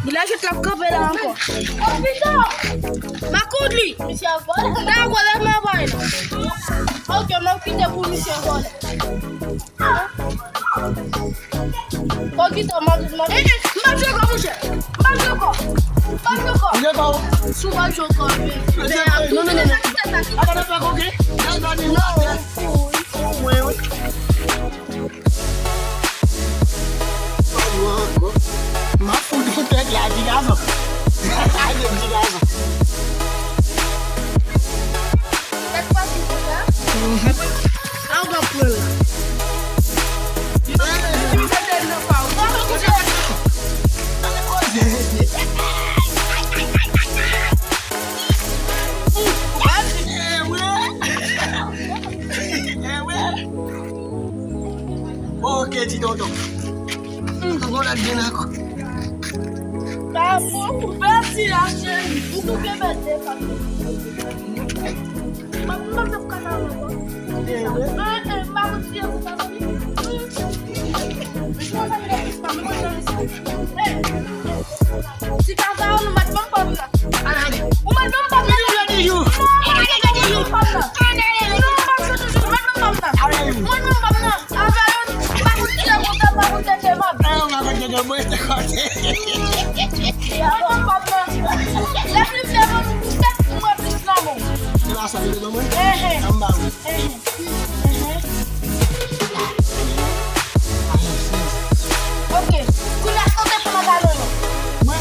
Il achète la coupe là encore. Oh putain! Ma coudli! Monsieur Vol. T'as quoi là, ma voix? Ok, ma fille est pour Monsieur Vol. Ok, tu m'as dit, ma joue comme monsieur. Ma joue comme. Ma joue comme. Il est pas. Souvent, je comme. Non, non, non, non. Attends, pas ok? Non. Oui, oui. Ma food peut-être la digazo. La digazo. Cette fois, tu peux là? On va prendre. Ok, dis donc. Voilà bien d'accord. Tá bom, merci, achei. Tudo que vai ter, papai. Mas não vai ficar na rua. Mas você não vai fazer. Deixa eu fazer isso para mim. Se casar, não vai te bancar. O mais não vai te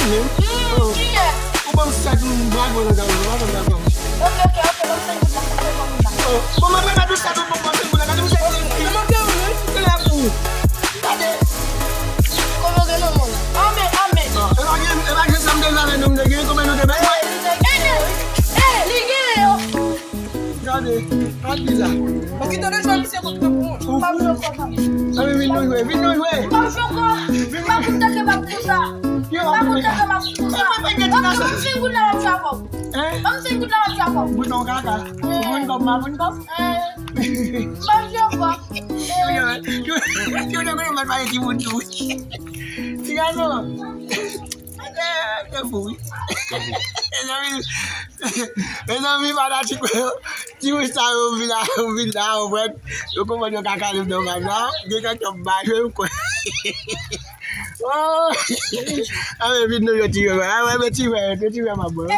Ou bon sa tou bravo nan dan. Ok, bon sen gout la kope. Bon mwen mwen sa tou bon sen gout la. Kade mwen se kou. Se la pou. Kade. Komo gen nan moun. Ame. E ba gen sam de zave nou mde gen kome nou de ben. Li gen yo. Kade. Kade biza. Ok, te de jwa misye kote pou moun. Pa mwen joko. Ame vin nou ywe. Pa mwen joko. Pa mwen teke ma kousa. Pa mwen teke ma kousa. Ok, mwen sen gout la wap chakop. Mwen sen gout la wap chakop. Bouton kaka. Moun kop ma moun kop. Pa mwen joko. Yo ne kono mat faye ti moun tou. Ti gazo. Te fou. Les amis pada ti wou sa ou vila ou wet. Yo koman yo kaka liv do gana. Ge ka chop ba yo ko. Oh. Ame vin nou yo ti we. Ame ti we ma boy.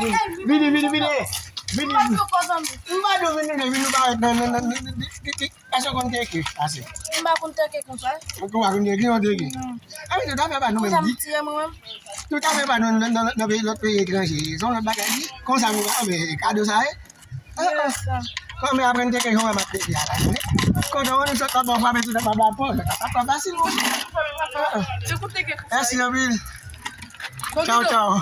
Vini. Pa mwen joko zan. Mba do vini ba nan aso kon teke ase. Mba kon teke kon sa. Ko wa kon teke on teke. Ame to ta fe ba nou Kon sa même mwen dit. tiye mwen. Tout à fait pas dans l'autre pays étranger. Ils ont le bagage. Comme ça, mais cadeau ça. Comme on apprend quelque chose, on va mettre. Quand on est sur ta bonne femme, tu n'as pas de rapport. C'est pas facile. Je compte teke kon sa. Merci, Nabil. Ciao.